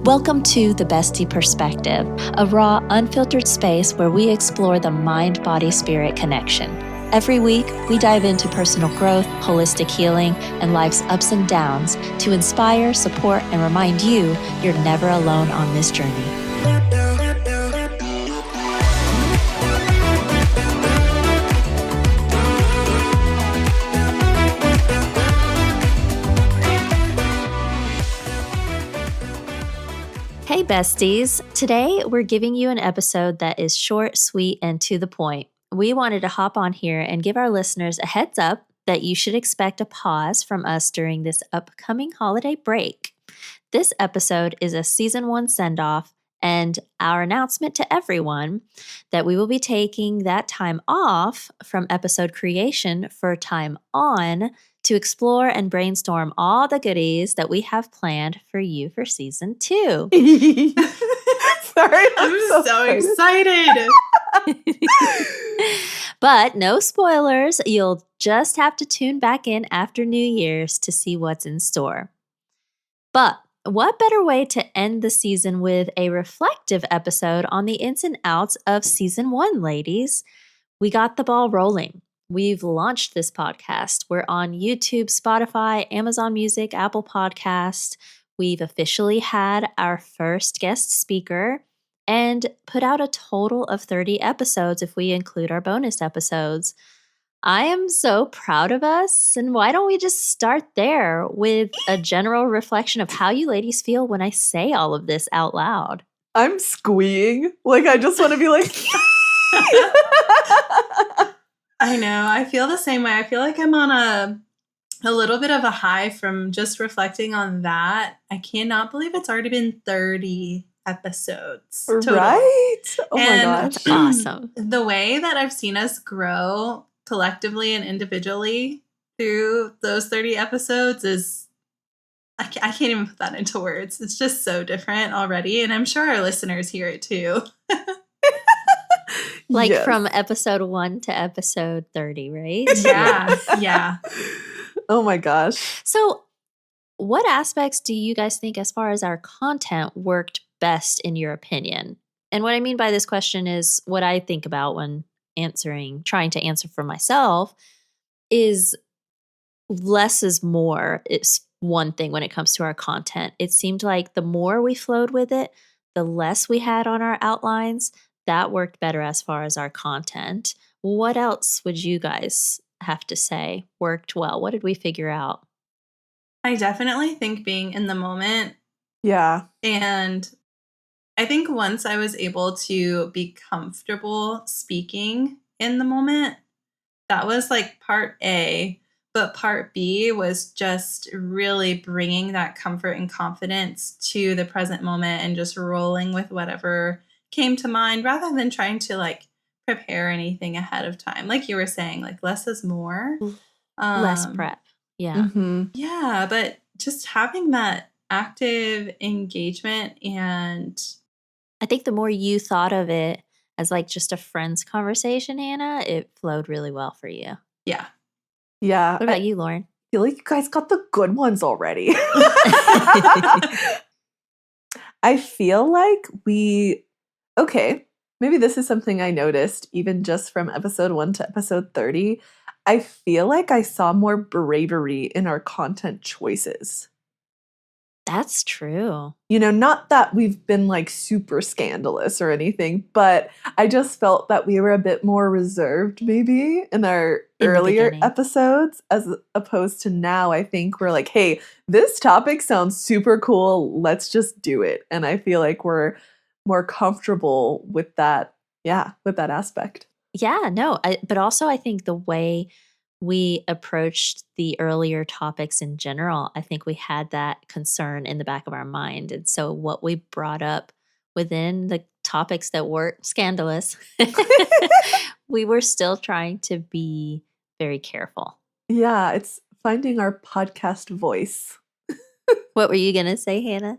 Welcome to the Bestie Perspective, a raw, unfiltered space where we explore the mind-body-spirit connection. Every week, we dive into personal growth, holistic healing, and life's ups and downs to inspire, support, and remind you you're never alone on this journey. Hey besties, today we're giving you an episode that is short, sweet, and to the point. We wanted to hop on here and give our listeners a heads up that you should expect a pause from us during this upcoming holiday break. This episode is a season 1 send-off and our announcement to everyone that we will be taking that time off from episode creation for time on to explore and brainstorm all the goodies that we have planned for you for season 2. Sorry, I'm so excited. But no spoilers. You'll just have to tune back in after New Year's to see what's in store. But what better way to end the season with a reflective episode on the ins and outs of season 1, ladies? We got the ball rolling. We've launched this podcast. We're on YouTube, Spotify, Amazon Music, Apple Podcast. We've officially had our first guest speaker and put out a total of 30 episodes if we include our bonus episodes. I am so proud of us. And why don't we just start there with a general reflection of how you ladies feel when I say all of this out loud? I'm squeeing. Like, I just want to be like... I know. I feel the same way. I feel like I'm on a little bit of a high from just reflecting on that. I cannot believe it's already been 30 episodes. Total. Right? Oh my gosh. That's awesome. The way that I've seen us grow collectively and individually through those 30 episodes is, I can't even put that into words. It's just so different already. And I'm sure our listeners hear it too. Like Yes. from episode 1 to episode 30, right? Yeah. Oh my gosh. So, what aspects do you guys think, as far as our content, worked best in your opinion? And what I mean by this question is what I think about when trying to answer for myself is less is more. It's one thing when it comes to our content. It seemed like the more we flowed with it, the less we had on our outlines. That worked better as far as our content. What else would you guys have to say worked well? What did we figure out? I definitely think being in the moment. Yeah. And I think once I was able to be comfortable speaking in the moment, that was like part A. But part B was just really bringing that comfort and confidence to the present moment and just rolling with whatever came to mind rather than trying to like prepare anything ahead of time. Like you were saying, like less is more. Less prep. Yeah. Mm-hmm. Yeah, but just having that active engagement, and I think the more you thought of it as like just a friend's conversation, Hannah, it flowed really well for you. yeah. Yeah. What about you, Lauren? I feel like you guys got the good ones already. I feel like okay, maybe this is something I noticed even just from episode 1 to episode 30. I feel like I saw more bravery in our content choices. That's true. You know, not that we've been like super scandalous or anything, but I just felt that we were a bit more reserved maybe in our In the earlier beginning. episodes, as opposed to now. I think we're like, hey, this topic sounds super cool. Let's just do it. And I feel like we're more comfortable with that. Yeah, with that aspect. Yeah, no. But also I think the way we approached the earlier topics in general, I think we had that concern in the back of our mind. And so what we brought up within the topics that weren't scandalous, we were still trying to be very careful. Yeah, it's finding our podcast voice. What were you going to say, Hannah?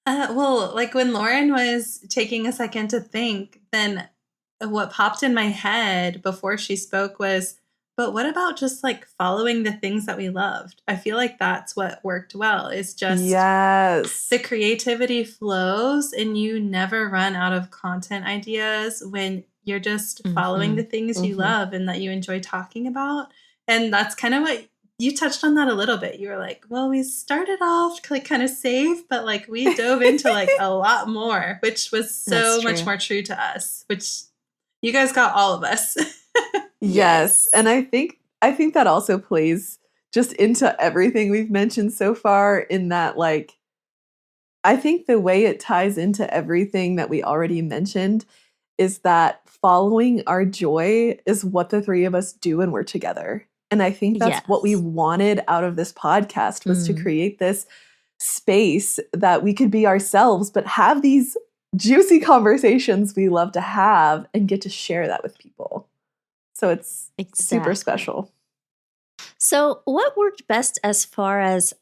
Well, like when Lauryn was taking a second to think, then what popped in my head before she spoke was, but what about just like following the things that we loved? I feel like that's what worked well. Is just Yes. the creativity flows and you never run out of content ideas when you're just following the things you love and that you enjoy talking about. And that's kind of what you touched on that a little bit. You were like, well, we started off like kind of safe, but like we dove into like a lot more, which was so much more true to us, which you guys got all of us. Yes. And I think that also plays just into everything we've mentioned so far, in that, like, I think the way it ties into everything that we already mentioned is that following our joy is what the three of us do when we're together. And I think that's what we wanted out of this podcast, was to create this space that we could be ourselves, but have these juicy conversations we love to have and get to share that with people. So it's super special. So what worked best as far as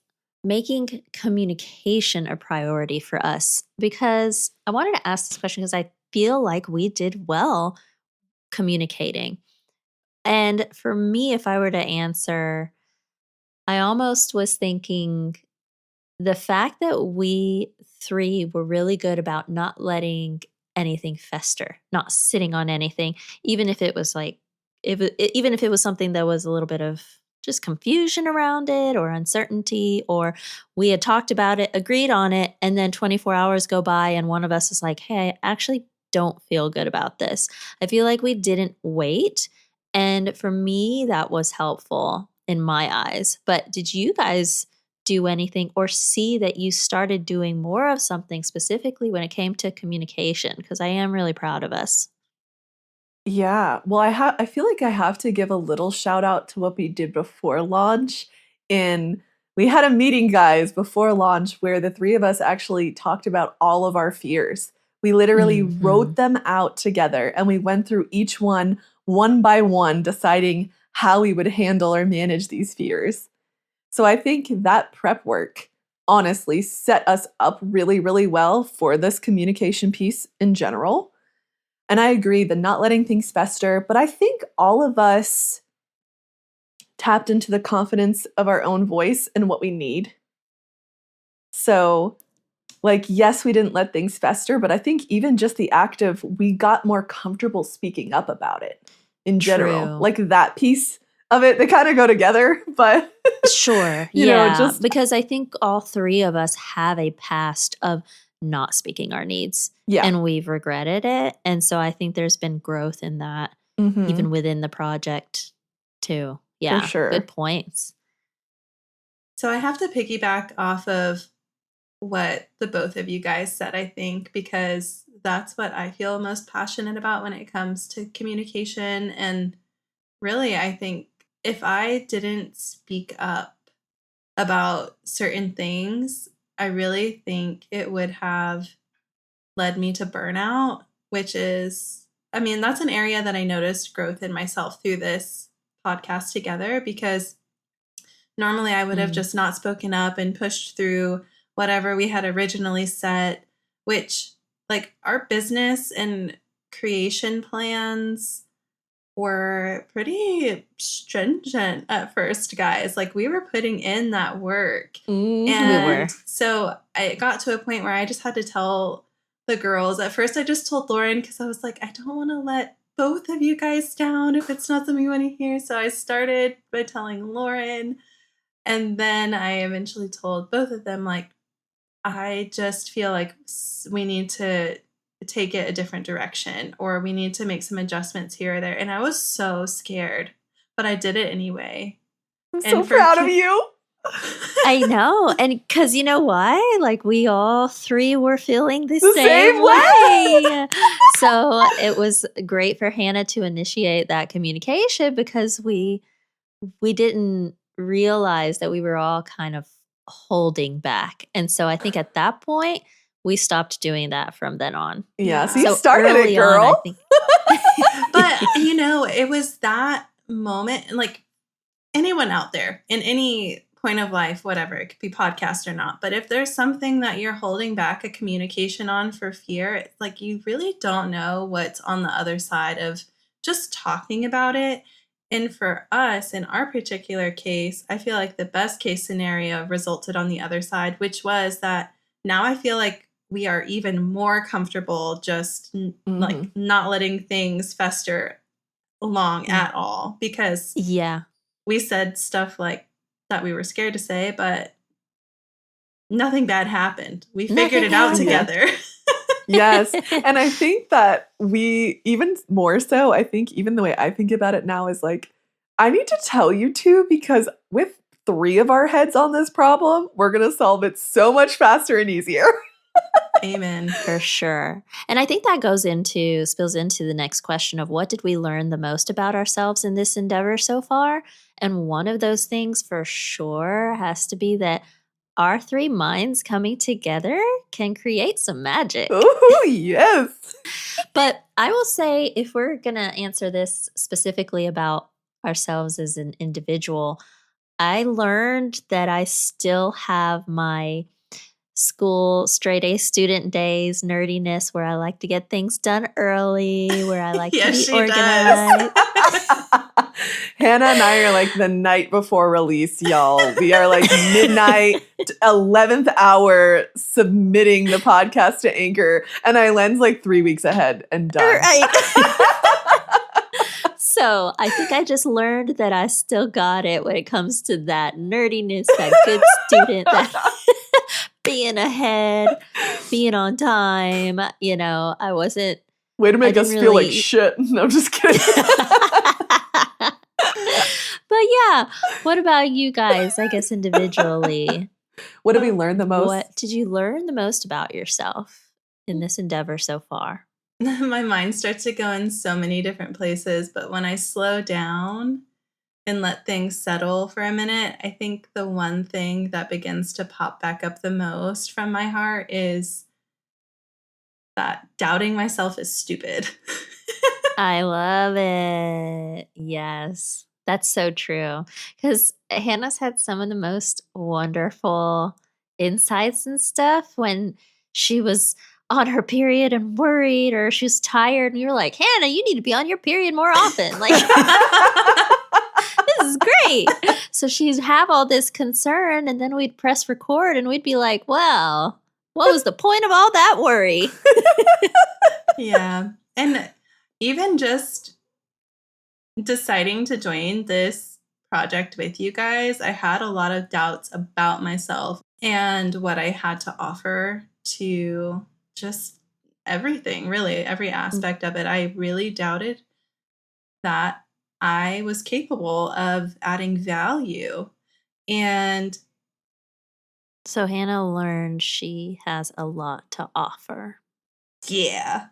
making communication a priority for us? Because I wanted to ask this question because I feel like we did well communicating. And for me, if I were to answer, I almost was thinking the fact that we three were really good about not letting anything fester, not sitting on anything, even if it was like, even if it was something that was a little bit of just confusion around it or uncertainty, or we had talked about it, agreed on it, and then 24 hours go by and one of us is like, hey, I actually don't feel good about this. I feel like we didn't wait. And for me, that was helpful in my eyes. But did you guys do anything or see that you started doing more of something specifically when it came to communication? Because I am really proud of us. Yeah. Well, I feel like I have to give a little shout out to what we did before launch. We had a meeting, guys, before launch where the three of us actually talked about all of our fears. We literally wrote them out together and we went through each one by one, deciding how we would handle or manage these fears. So I think that prep work honestly set us up really, really well for this communication piece in general. And I agree, the not letting things fester, but I think all of us tapped into the confidence of our own voice and what we need. So, like, yes, we didn't let things fester, but I think even just the act of we got more comfortable speaking up about it in general. Like that piece of it, they kind of go together, but sure. Just because I think all three of us have a past of not speaking our needs. Yeah. And we've regretted it. And so I think there's been growth in that, even within the project too. Yeah. For sure. Good points. So I have to piggyback off of what the both of you guys said, I think, because that's what I feel most passionate about when it comes to communication. And really, I think if I didn't speak up about certain things, I really think it would have led me to burnout, which is, I mean, that's an area that I noticed growth in myself through this podcast together, because normally I would have just not spoken up and pushed through whatever we had originally set, which, like, our business and creation plans were pretty stringent at first, guys. Like, we were putting in that work. We were. So I got to a point where I just had to tell the girls. At first, I just told Lauryn because I was like, I don't want to let both of you guys down if it's not something you want to hear. So I started by telling Lauryn. And then I eventually told both of them, like, I just feel like we need to take it a different direction, or we need to make some adjustments here or there. And I was so scared, but I did it anyway. I'm so proud of you. I know. And because you know why? Like, we all three were feeling the same way. So it was great for Hannah to initiate that communication, because we didn't realize that we were all kind of holding back. And so I think at that point, we stopped doing that from then on. Yeah, so you started it, girl. But, it was that moment, like, anyone out there in any point of life, whatever, it could be podcast or not, but if there's something that you're holding back a communication on for fear, it's like you really don't know what's on the other side of just talking about it. And for us, in our particular case, I feel like the best case scenario resulted on the other side, which was that now I feel like we are even more comfortable just like not letting things fester long at all, because Yeah. we said stuff like that we were scared to say, but nothing bad happened. We figured it out together. Yes. And I think that we, even more so, I think even the way I think about it now is like, I need to tell you two, because with 3 of our heads on this problem, we're going to solve it so much faster and easier. Amen. For sure. And I think that spills into the next question of what did we learn the most about ourselves in this endeavor so far? And one of those things for sure has to be that our 3 minds coming together can create some magic. Oh, yes. But I will say, if we're going to answer this specifically about ourselves as an individual, I learned that I still have my school straight A student days nerdiness, where I like to get things done early, where I like to Yes, be she organized. does. Hannah and I are like the night before release, y'all. We are like midnight, 11th hour submitting the podcast to Anchor. And Aylen's like 3 weeks ahead and done. Right. So I think I just learned that I still got it when it comes to that nerdiness, that good student, that being ahead, being on time. I wasn't. Way to make us didn't feel like really- shit. No, I'm just kidding. But yeah, what about you guys? I guess individually, What did we learn the most? what did you learn the most about yourself in this endeavor so far? My mind starts to go in so many different places, but when I slow down and let things settle for a minute, I think the one thing that begins to pop back up the most from my heart is that doubting myself is stupid. I love it. Yes, that's so true. Because Hannah's had some of the most wonderful insights and stuff when she was on her period and worried, or she was tired, and you were like, Hannah, you need to be on your period more often. Like, this is great. So she'd have all this concern, and then we'd press record, and we'd be like, well, what was the point of all that worry? Yeah. And even just deciding to join this project with you guys, I had a lot of doubts about myself and what I had to offer to just everything, really, every aspect of it. I really doubted that I was capable of adding value. And So Hannah learned she has a lot to offer. yeah.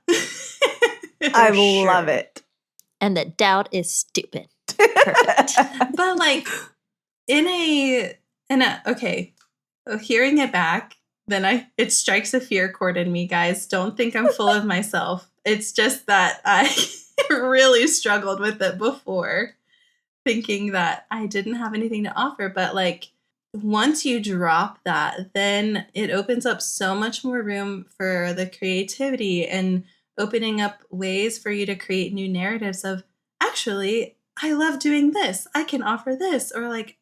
I For love sure. it. And that doubt is stupid. Perfect. But like okay, hearing it back, then it strikes a fear chord in me, guys. Don't think I'm full of myself. It's just that I really struggled with it before, thinking that I didn't have anything to offer. But like, once you drop that, then it opens up so much more room for the creativity and opening up ways for you to create new narratives of, actually, I love doing this. I can offer this. Or like,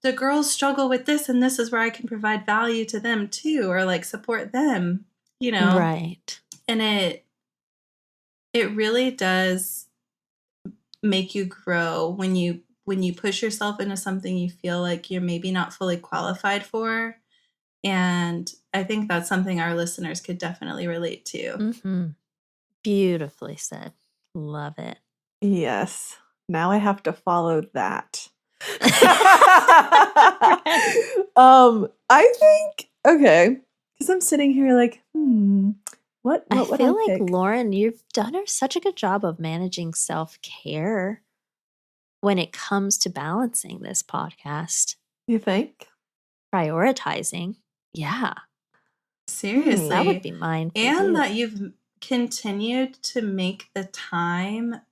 the girls struggle with this, and this is where I can provide value to them too, or like support them, Right. And it really does make you grow when you push yourself into something you feel like you're maybe not fully qualified for. And I think that's something our listeners could definitely relate to. Mm-hmm. Beautifully said. Love it. Yes. Now I have to follow that. I think, okay, because I'm sitting here like, what I would feel I like pick? Lauryn, you've done such a good job of managing self-care when it comes to balancing this podcast. You think? Prioritizing. Yeah. Seriously. That would be mine. And that you've continued to make the time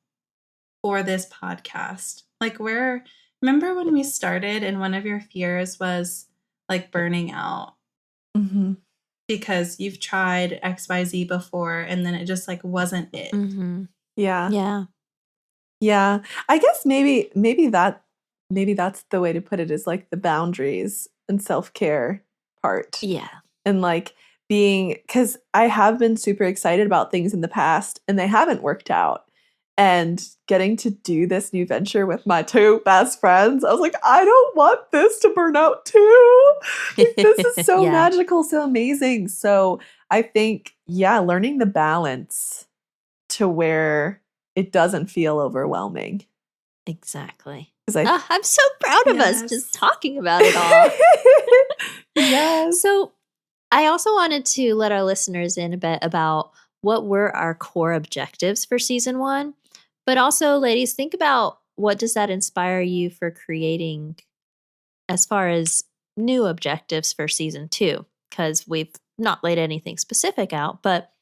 for this podcast. Like, remember when we started and one of your fears was like burning out Mm-hmm. because you've tried XYZ before and then it just like wasn't it. Mm-hmm. Yeah. Yeah. Yeah. I guess maybe that's the way to put it, is like the boundaries and self-care part. Yeah. And like being, because I have been super excited about things in the past and they haven't worked out. And getting to do this new venture with my two best friends, I was like, I don't want this to burn out too. Like, this is so Yeah, magical, so amazing. So I think, yeah, learning the balance to where it doesn't feel overwhelming. exactly. Because I, I'm so proud of us Yes. just talking about it all. yes. So, I also wanted to let our listeners in a bit about what were our core objectives for season 1. But also, ladies, think about what does that inspire you for creating as far as new objectives for season 2, because we've not laid anything specific out, but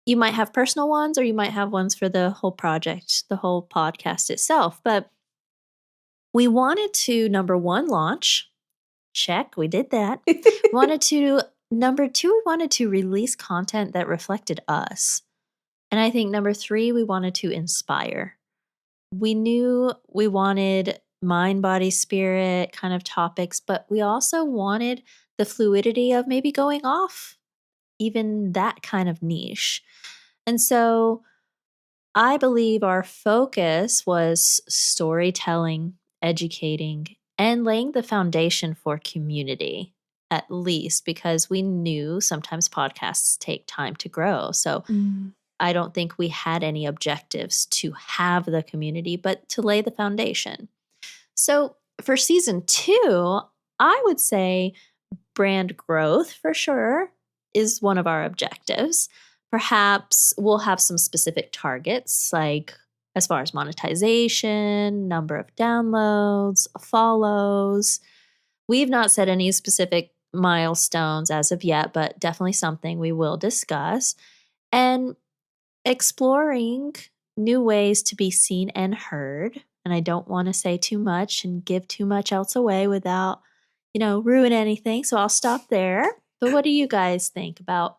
you might have personal ones or you might have ones for the whole project, the whole podcast itself. But we wanted to, number 1, launch. Check, we did that. Wanted to Number 2, we wanted to release content that reflected us. And I think number 3, we wanted to inspire. We knew we wanted mind, body, spirit kind of topics, but we also wanted the fluidity of maybe going off even that kind of niche. And so I believe our focus was storytelling, educating, and laying the foundation for community, at least because we knew sometimes podcasts take time to grow. So Mm. I don't think we had any objectives to have the community, but to lay the foundation. So for season 2, I would say brand growth for sure is one of our objectives. Perhaps we'll have some specific targets, like as far as monetization, number of downloads, follows. We've not set any specific milestones as of yet, but definitely something we will discuss. And exploring new ways to be seen and heard. And I don't want to say too much and give too much else away without, ruin anything. So I'll stop there. But what do you guys think about?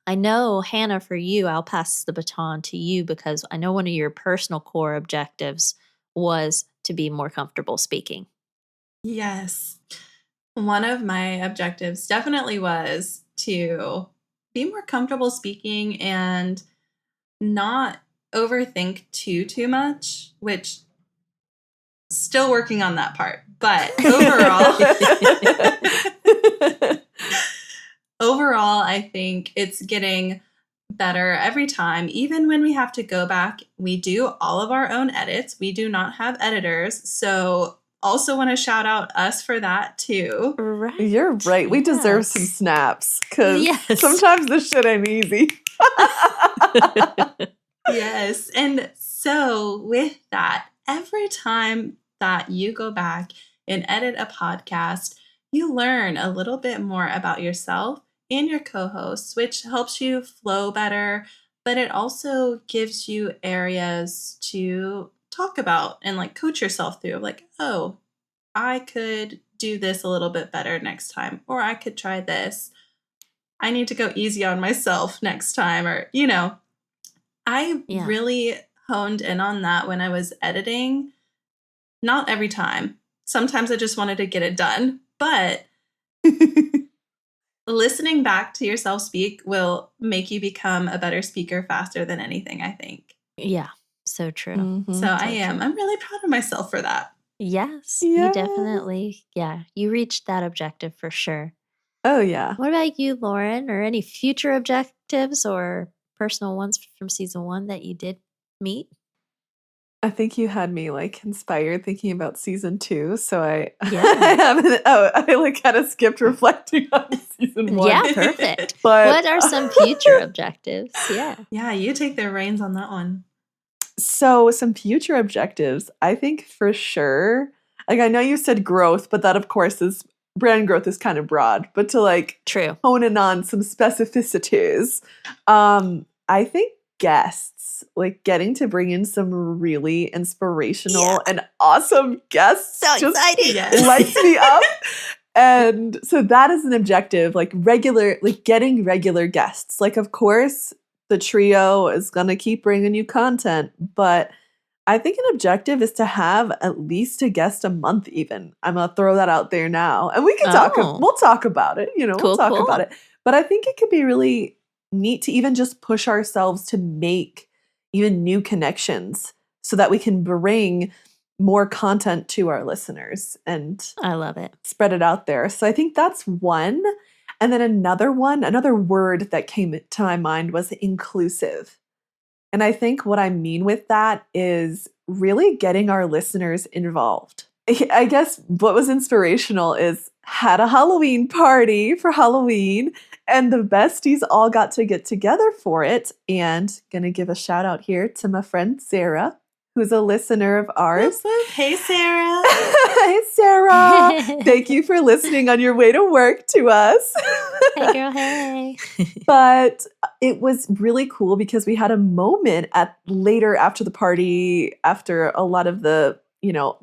I know, Hannah, for you, I'll pass the baton to you because I know one of your personal core objectives was to be more comfortable speaking. Yes. One of my objectives definitely was to be more comfortable speaking and not overthink too much, which still working on that part. But overall, I think it's getting better every time. Even when we have to go back, we do all of our own edits. We do not have editors. So also want to shout out us for that too. Right. You're right. We deserve some Yes. snaps because Yes. sometimes this shit ain't easy. Yes. And so with that, every time that you go back and edit a podcast, you learn a little bit more about yourself and your co-hosts, which helps you flow better, but it also gives you areas to talk about and like coach yourself through, like, oh, I could do this a little bit better next time, or I could try this. I need to go easy on myself next time, or, I Yeah. really honed in on that when I was editing. Not every time. Sometimes I just wanted to get it done, but listening back to yourself speak will make you become a better speaker faster than anything, I think. Yeah. So true. Mhm. So I am. I'm really proud of myself for that. Yes, Yeah. you definitely, you reached that objective for sure. Oh, yeah. What about you, Lauren, or any future objectives or personal ones from season 1 that you did meet? I think you had me like inspired thinking about season 2. So I, Yeah. I like kind of skipped reflecting on season 1. Yeah, perfect. But What are some future objectives? Yeah. Yeah, you take the reins on that one. So some future objectives, I think for sure, like I know you said growth, but that of course is brand growth is kind of broad, but to like True. hone in on some specificities. I think guests, like getting to bring in some really inspirational and awesome guests So just exciting. Yes. lights me up. And so that is an objective, like getting regular guests. Like, of course, the trio is going to keep bringing you content, but I think an objective is to have at least a guest a month even. I'm going to throw that out there now. And we can we'll talk about it, we'll Cool, talk cool. about it. But I think it could be really neat to even just push ourselves to make even new connections so that we can bring more content to our listeners and I love it. spread it out there. So I think that's one. And then another word that came to my mind was inclusive. And I think what I mean with that is really getting our listeners involved. I guess what was inspirational is had a Halloween party for Halloween and the besties all got to get together for it. And gonna give a shout out here to my friend Sarah, who's a listener of ours. Hey, Sarah. Hey, Sarah. Thank you for listening on your way to work to us. Hey, girl, hey. But it was really cool because we had a moment later after the party, after a lot of the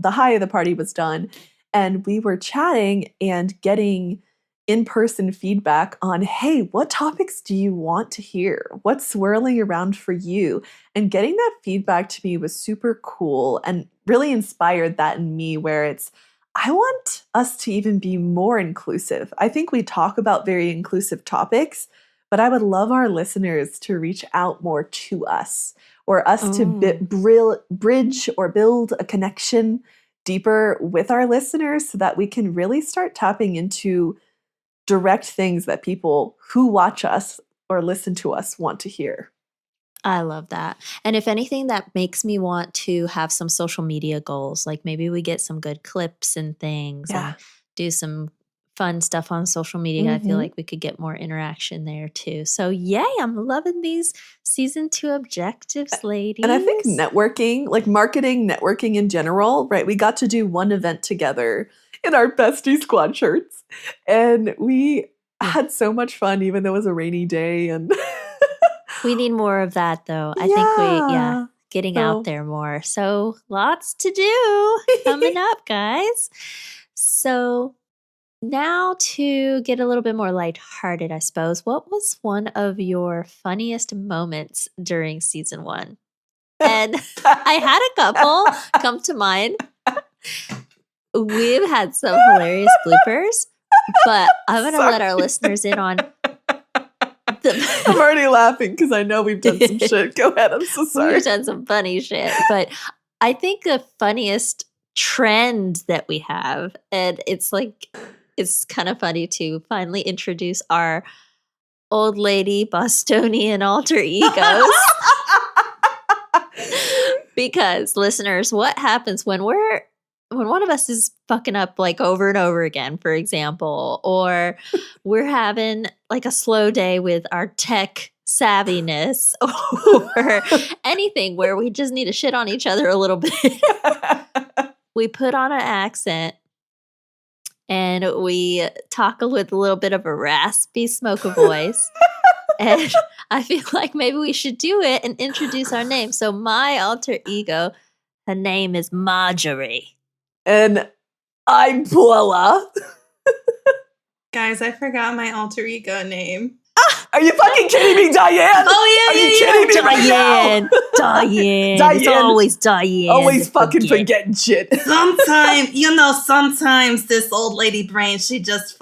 high of the party was done. And we were chatting and getting in-person feedback on, hey, what topics do you want to hear? What's swirling around for you? And getting that feedback to me was super cool and really inspired that in me where I want us to even be more inclusive. I think we talk about very inclusive topics, but I would love our listeners to reach out more to us or us to bridge or build a connection deeper with our listeners so that we can really start tapping into direct things that people who watch us or listen to us want to hear. I love that. And if anything, that makes me want to have some social media goals. Like maybe we get some good clips and things and do some fun stuff on social media. I feel like we could get more interaction there too. So yay, I'm loving these season 2 objectives, ladies. And I think networking, like marketing, networking in general, right? We got to do one event together in our Bestie squad shirts. And we had so much fun, even though it was a rainy day. And we need more of that, though. I think getting out there more. So lots to do coming up, guys. So now to get a little bit more lighthearted, I suppose. What was one of your funniest moments during season 1? And I had a couple come to mind. We've had some hilarious bloopers, but I'm going to let our listeners in on I'm already laughing because I know we've done some shit. Go ahead. I'm so sorry. We've done some funny shit, but I think the funniest trend that we have, and it's kind of funny to finally introduce our old lady Bostonian alter egos. Because listeners, what happens when one of us is fucking up like over and over again, for example, or we're having like a slow day with our tech savviness or anything where we just need to shit on each other a little bit. We put on an accent and we talk with a little bit of a raspy smoker voice. And I feel like maybe we should do it and introduce our name. So my alter ego, her name is Marjorie. And I'm Paula. Guys, I forgot my alter ego name. Are you fucking kidding me, Diane? Oh, yeah, Are you kidding me right now? Diane. Diane. It's always Diane. Always fucking forgetting shit. Sometimes this old lady brain, she just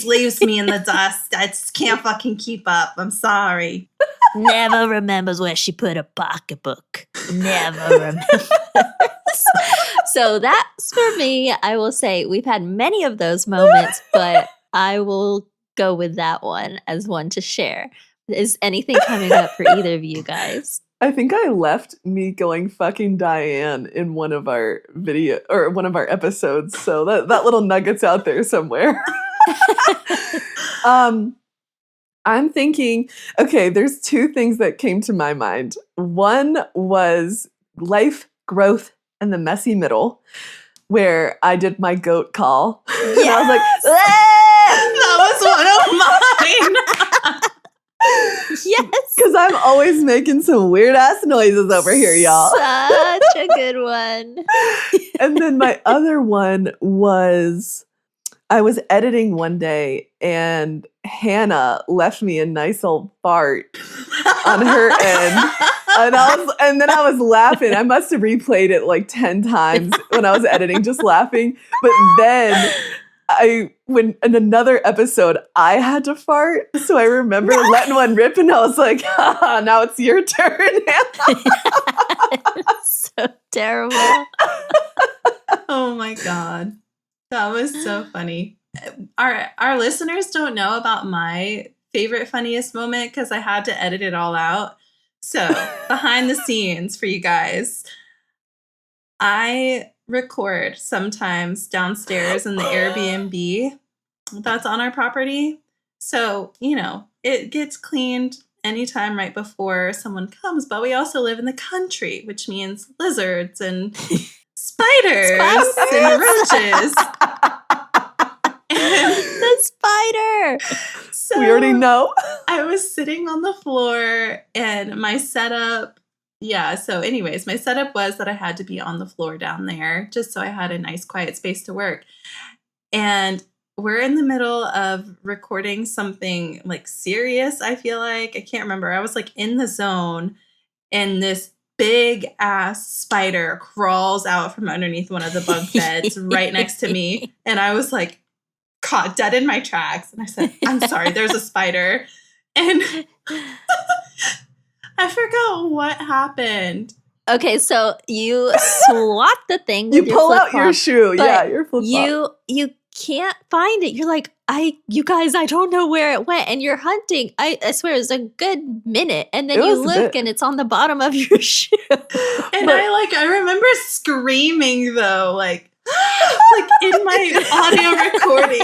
leaves me in the dust. I just can't fucking keep up. I'm sorry. Never remembers where she put her pocketbook. Never remembers. So that's for me. I will say we've had many of those moments, but I will go with that one as one to share. Is anything coming up for either of you guys? I think I left me going fucking Diane in one of our episodes. So that little nugget's out there somewhere. I'm thinking, okay, there's 2 things that came to my mind. One was life, growth, and the messy middle, where I did my goat call. Yes! And I was like, that was one of mine. Yes. Because I'm always making some weird ass noises over here, y'all. Such a good one. And then my other one was I was editing one day and Hannah left me a nice old fart on her end. And then I was laughing. I must have replayed it like 10 times when I was editing, just laughing. But then when in another episode, I had to fart. So I remember letting one rip and I was like, now it's your turn. So terrible. Oh my God. That was so funny. Our listeners don't know about my favorite funniest moment because I had to edit it all out. So behind the scenes for you guys, I record sometimes downstairs in the Airbnb that's on our property. So, it gets cleaned anytime right before someone comes, but we also live in the country, which means lizards and spiders and roaches. The spider. So We already know. I was sitting on the floor and my setup. Yeah. So anyways, my setup was that I had to be on the floor down there just so I had a nice quiet space to work. And we're in the middle of recording something like serious. I feel like I can't remember. I was like in the zone and this big ass spider crawls out from underneath one of the bunk beds right next to me. And I was like, caught dead in my tracks. And I said, I'm sorry, there's a spider. And I forgot what happened. Okay, so you swat the thing You with pull your out your flip-flop, shoe. but Yeah, your flip flop. you can't find it. You're like, you guys, I don't know where it went. And you're hunting. I swear it's a good minute. And then It you was a look bit. and it's on the bottom of your shoe. And I remember screaming though, like in my audio recording.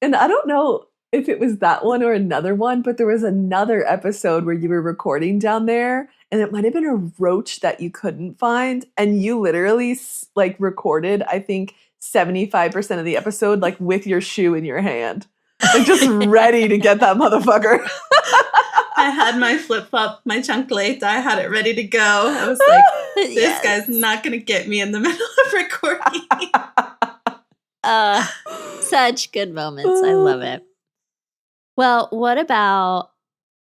And I don't know if it was that one or another one, but there was another episode where you were recording down there and it might have been a roach that you couldn't find. And you literally like recorded, I think 75% of the episode, like with your shoe in your hand, like just ready to get that motherfucker. I had my flip-flop, my chancleta, I had it ready to go. I was like, this guy's not going to get me in the middle of recording. Such good moments. I love it. Well, what about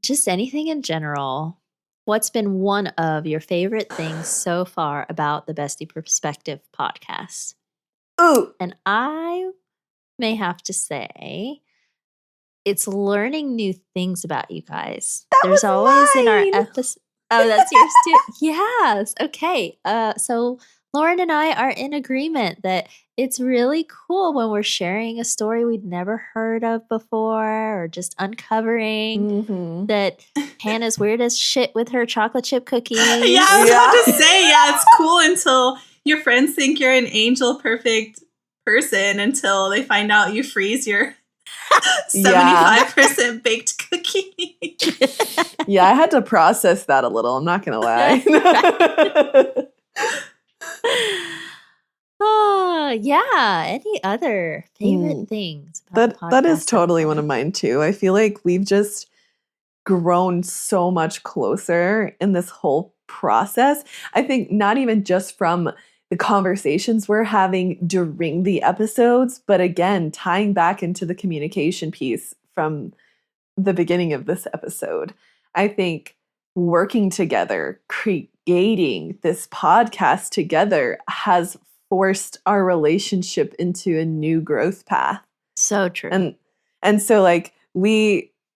just anything in general? What's been one of your favorite things so far about the Bestie Perspective podcast? Ooh. And I may have to say, it's learning new things about you guys. There's always in our episode. Oh, that's yours too. Yes. Okay. So Lauryn and I are in agreement that it's really cool when we're sharing a story we'd never heard of before or just uncovering that Hannah's weird as shit with her chocolate chip cookies. Yeah, I was about to say, it's cool until your friends think you're an angel perfect person until they find out you freeze your 75% baked cookie. Yeah, I had to process that a little. I'm not going to lie. Oh, yeah. Any other favorite things about the that is podcast totally so one far? of mine too. I feel like we've just grown so much closer in this whole process. I think not even just from the conversations we're having during the episodes, but again, tying back into the communication piece from the beginning of this episode. I think working together, creating this podcast together has forced our relationship into a new growth path. So true. And so like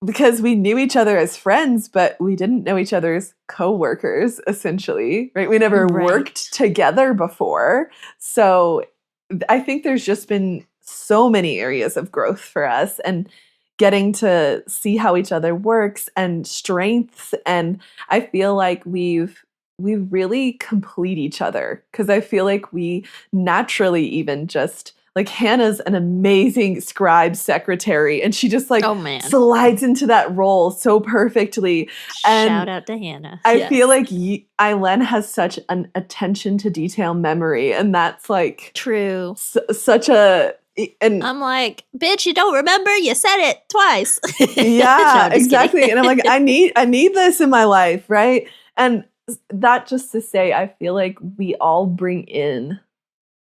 because we knew each other as friends, but we didn't know each other as coworkers, essentially, right? We never worked together before. So I think there's just been so many areas of growth for us and getting to see how each other works and strengths. And I feel like we really complete each other because I feel like we naturally even just like Hannah's an amazing scribe secretary and she just like slides into that role so perfectly. And shout out to Hannah. I feel like Aylen has such an attention to detail memory and that's like true. Such a and I'm like, bitch, you don't remember? You said it twice. Yeah, no, exactly. Kidding. And I'm like, I need this in my life, right? And that just to say, I feel like we all bring in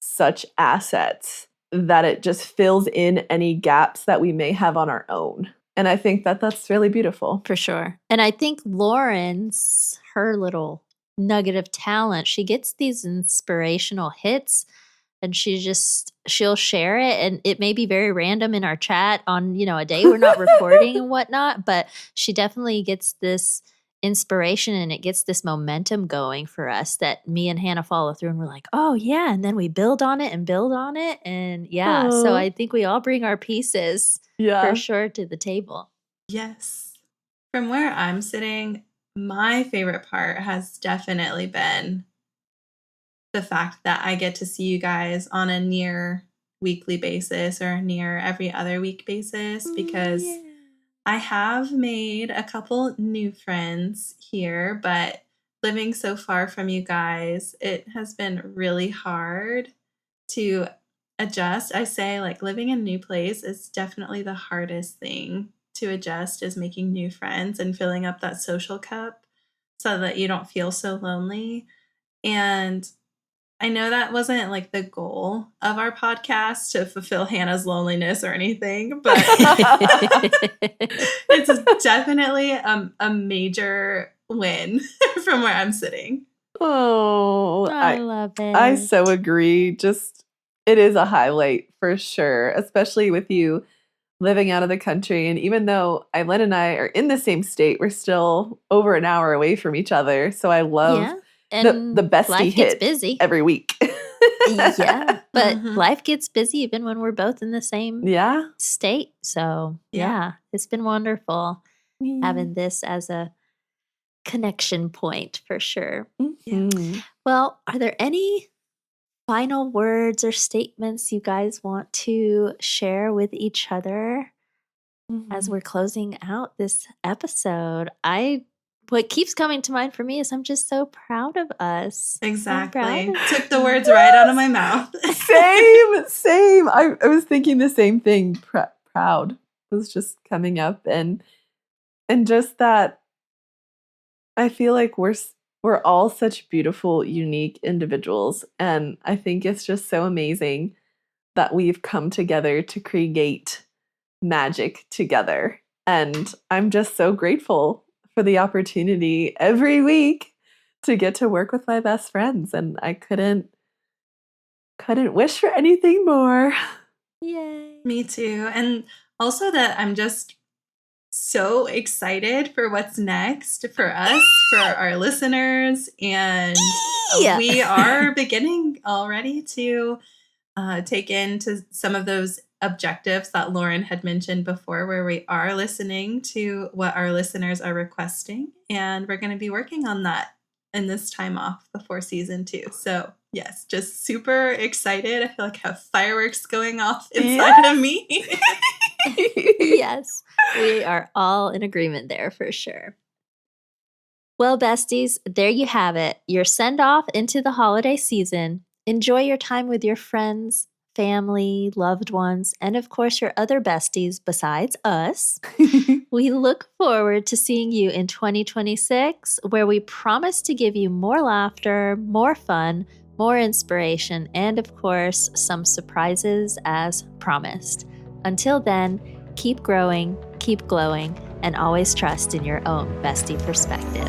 such assets that it just fills in any gaps that we may have on our own. And I think that that's really beautiful. For sure. And I think Lauren's, her little nugget of talent, she gets these inspirational hits and she'll share it. And it may be very random in our chat on, a day we're not recording and whatnot, but she definitely gets this inspiration and it gets this momentum going for us that me and Hannah follow through and we're like, oh yeah. And then we build on it and build on it. And yeah, so Aw. I think we all bring our pieces Yeah. for sure to the table. Yes. From where I'm sitting, my favorite part has definitely been the fact that I get to see you guys on a near weekly basis or near every other week basis, because I have made a couple new friends here, but living so far from you guys, it has been really hard to adjust. I say, like, living in a new place is definitely the hardest thing to adjust, is making new friends and filling up that social cup so that you don't feel so lonely. And I know that wasn't like the goal of our podcast to fulfill Hannah's loneliness or anything, but it's definitely a major win from where I'm sitting. Oh, I love it. I so agree. Just, it is a highlight for sure, especially with you living out of the country. And even though Aylen and I are in the same state, we're still over an hour away from each other. So I love Yeah. And the bestie life gets hit busy. every week. Yeah. But Mhm. life gets busy even when we're both in the same Yeah. state. So yeah, it's been wonderful having this as a connection point for sure. Mhm. Well, are there any final words or statements you guys want to share with each other as we're closing out this episode? What keeps coming to mind for me is I'm just so proud of us. Exactly. proud. Took the words right out of my mouth. Same. I was thinking the same thing. Proud was just coming up, and just that I feel like we're all such beautiful, unique individuals, and I think it's just so amazing that we've come together to create magic together. And I'm just so grateful for the opportunity every week to get to work with my best friends, and I couldn't wish for anything more. Yay. Me too. And also that I'm just so excited for what's next for us, for our listeners. And Yeah. we are beginning already to take into some of those objectives that Lauryn had mentioned before, where we are listening to what our listeners are requesting. And we're going to be working on that in this time off before season 2. So yes, just super excited. I feel like I have fireworks going off inside of me. Yes, we are all in agreement there for sure. Well, besties, there you have it. Your send off into the holiday season. Enjoy your time with your friends, family, loved ones, and of course, your other besties besides us. We look forward to seeing you in 2026, where we promise to give you more laughter, more fun, more inspiration, and of course, some surprises as promised. Until then, keep growing, keep glowing, and always trust in your own bestie perspective.